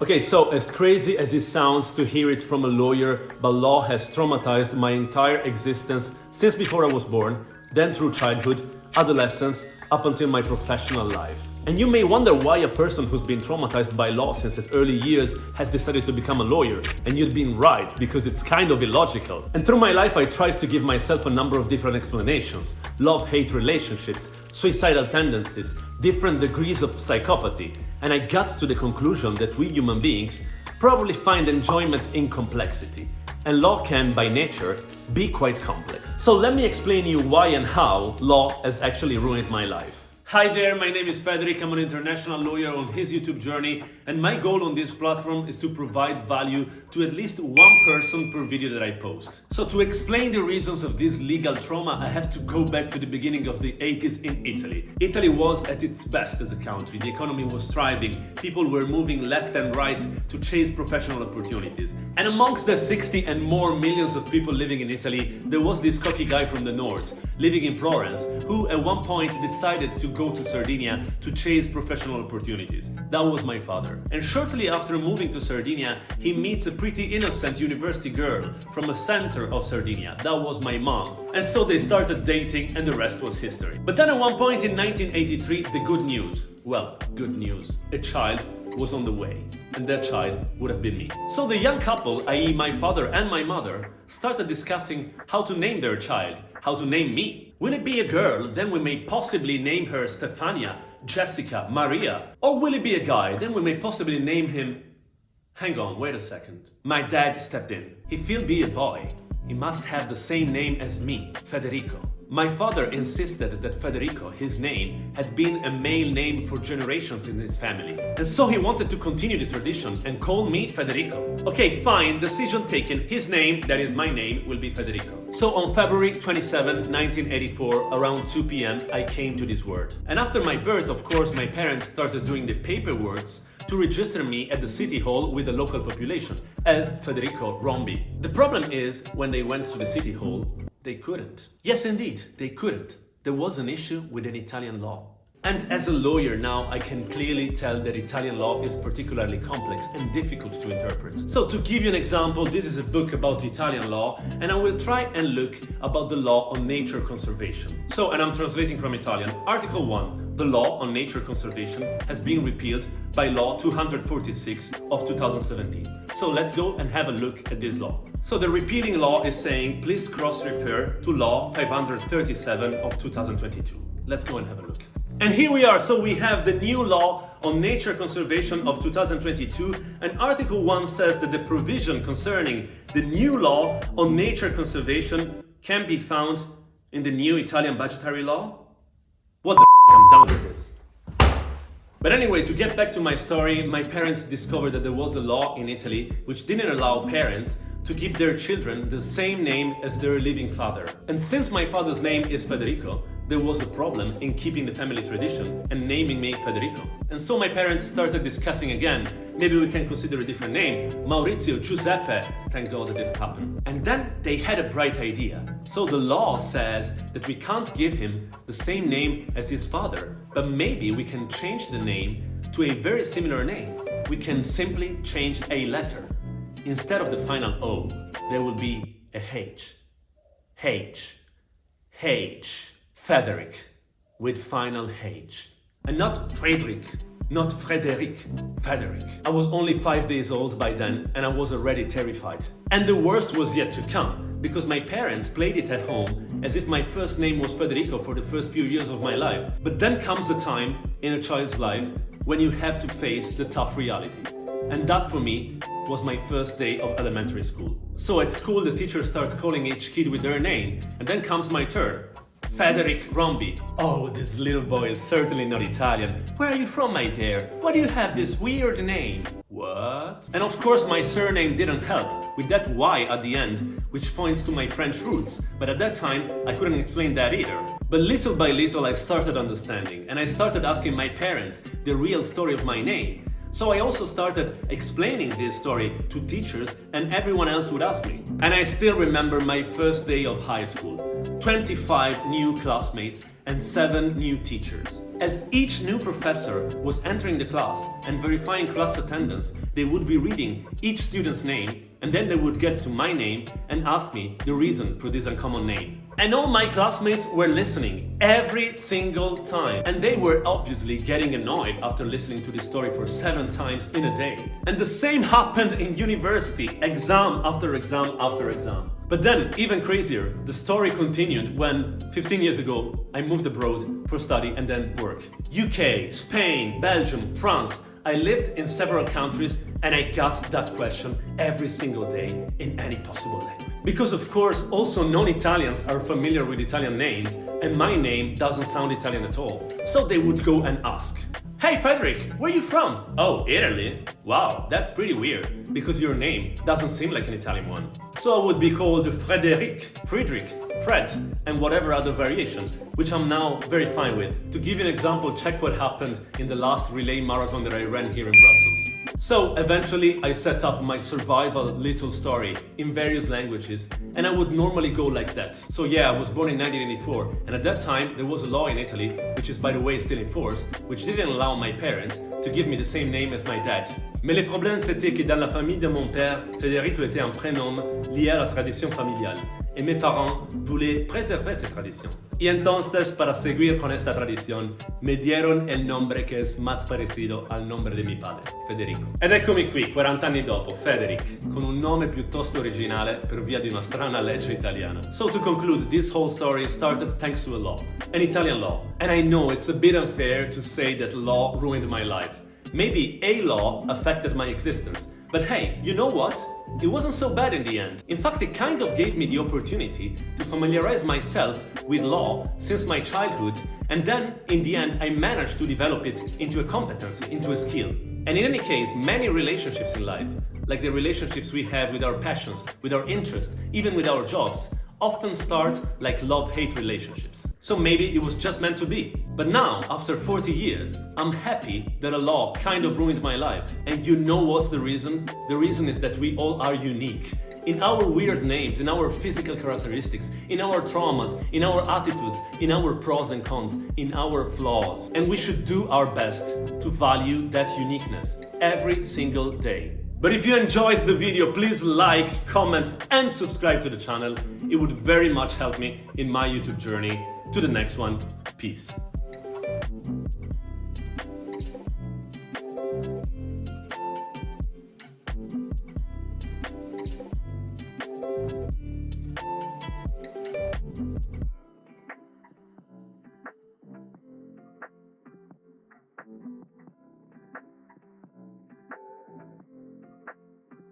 Okay, so as crazy as it sounds to hear it from a lawyer, but law has traumatized my entire existence since before I was born, then through childhood, adolescence, up until my professional life. And you may wonder why a person who's been traumatized by law since his early years has decided to become a lawyer. And you'd been right, because it's kind of illogical. And through my life, I tried to give myself a number of different explanations. Love-hate relationships, suicidal tendencies, different degrees of psychopathy. And I got to the conclusion that we human beings probably find enjoyment in complexity. And law can, by nature, be quite complex. So let me explain you why and how law has actually ruined my life. Hi there, my name is Federich. I'm an international lawyer on his YouTube journey, and my goal on this platform is to provide value to at least one person per video that I post. So to explain the reasons of this legal trauma, I have to go back to the beginning of the 80s in Italy. Italy was at its best as a country. The economy was thriving. People were moving left and right to chase professional opportunities. And amongst the 60 and more millions of people living in Italy, there was this cocky guy from the north, living in Florence, who at one point decided to go to Sardinia to chase professional opportunities. That was my father. And shortly after moving to Sardinia, he meets a pretty innocent university girl from the center of Sardinia. That was my mom. And so they started dating, and the rest was history. But then at one point in 1983, the good news. Well, good news. A child was on the way, and that child would have been me. So the young couple, i.e. my father and my mother, started discussing how to name their child, how to name me. Will it be a girl? Then we may possibly name her Stefania, Jessica, Maria. Or will it be a guy? Then we may possibly name him... Hang on, wait a second. My dad stepped in. If he'll be a boy, he must have the same name as me, Federico. My father insisted that Federico, his name, had been a male name for generations in his family. And so he wanted to continue the tradition and call me Federico. Okay, fine, decision taken. His name, that is my name, will be Federico. So on February 27, 1984, around 2 p.m., I came to this world. And after my birth, of course, my parents started doing the paperwork to register me at the city hall with the local population as Federico Rombi. The problem is, when they went to the city hall, they couldn't. Yes, indeed, they couldn't. There was an issue with an Italian law. And as a lawyer now, I can clearly tell that Italian law is particularly complex and difficult to interpret. So to give you an example, this is a book about Italian law, and I will try and look about the law on nature conservation. So, and I'm translating from Italian. Article 1, the law on nature conservation has been repealed by law 246 of 2017. So let's go and have a look at this law. So the repealing law is saying, please cross-refer to law 537 of 2022. Let's go and have a look. And here we are. So we have the new law on nature conservation of 2022, and Article 1 says that the provision concerning the new law on nature conservation can be found in the new Italian budgetary law. What the I'm done with this. But anyway, to get back to my story, my parents discovered that there was a law in Italy which didn't allow parents to give their children the same name as their living father. And since my father's name is Federico, there was a problem in keeping the family tradition and naming me Federico. And so my parents started discussing again, maybe we can consider a different name, Maurizio, Giuseppe. Thank God that didn't happen. And then they had a bright idea. So the law says that we can't give him the same name as his father, but maybe we can change the name to a very similar name. We can simply change a letter. Instead of the final O, there will be a H. H. H. Federic, with final H. And not Frederick, not Frederic, Federic. I was only 5 days old by then, and I was already terrified. And the worst was yet to come, because my parents played it at home as if my first name was Federico for the first few years of my life. But then comes a time in a child's life when you have to face the tough reality. And that for me was my first day of elementary school. So at school the teacher starts calling each kid with their name, and then comes my turn. Federic Rombi. Oh, this little boy is certainly not Italian. Where are you from, my dear? Why do you have this weird name? What? And of course my surname didn't help, with that Y at the end, which points to my French roots. But at that time, I couldn't explain that either. But little by little I started understanding, and I started asking my parents the real story of my name. So I also started explaining this story to teachers, and everyone else would ask me. And I still remember my first day of high school. 25 new classmates and 7 new teachers. As each new professor was entering the class and verifying class attendance, they would be reading each student's name, and then they would get to my name and ask me the reason for this uncommon name. And all my classmates were listening every single time. And they were obviously getting annoyed after listening to this story for 7 times in a day. And the same happened in university, exam after exam after exam. But then, even crazier, the story continued when 15 years ago I moved abroad for study and then work. UK, Spain, Belgium, France. I lived in several countries and I got that question every single day in any possible language. Because of course also non-Italians are familiar with Italian names and my name doesn't sound Italian at all. So they would go and ask, "Hey Federich, where are you from?" "Oh, Italy? Wow, that's pretty weird, because your name doesn't seem like an Italian one." So I would be called Frederick, Friedrich, Fred, and whatever other variation, which I'm now very fine with. To give you an example, check what happened in the last relay marathon that I ran here in Brussels. So eventually I set up my survival little story in various languages, and I would normally go like that. So yeah, I was born in 1984, and at that time there was a law in Italy, which is by the way still in force, which didn't allow my parents to give me the same name as my dad. Mais le problème c'était que dans la famille de mon père, Federico était un prénom lié à la tradition familiale, et mes parents voulaient préserver cette tradition. Y entonces, para seguir con esta tradición, me dieron el nombre que es más parecido al nombre de mi padre, Federico. Ed eccomi qui, 40 anni dopo, Federich, con un nome piuttosto originale per via di una strana legge italiana. So to conclude, this whole story started thanks to a law, an Italian law. And I know it's a bit unfair to say that law ruined my life. Maybe a law affected my existence. But hey, you know what? It wasn't so bad in the end. In fact, it kind of gave me the opportunity to familiarize myself with law since my childhood, and then, in the end, I managed to develop it into a competency, into a skill. And in any case, many relationships in life, like the relationships we have with our passions, with our interests, even with our jobs, often start like love-hate relationships. So maybe it was just meant to be. But now, after 40 years, I'm happy that a law kind of ruined my life. And you know what's the reason? The reason is that we all are unique. In our weird names, in our physical characteristics, in our traumas, in our attitudes, in our pros and cons, in our flaws. And we should do our best to value that uniqueness every single day. But if you enjoyed the video, please like, comment, and subscribe to the channel. It would very much help me in my YouTube journey. To the next one, peace.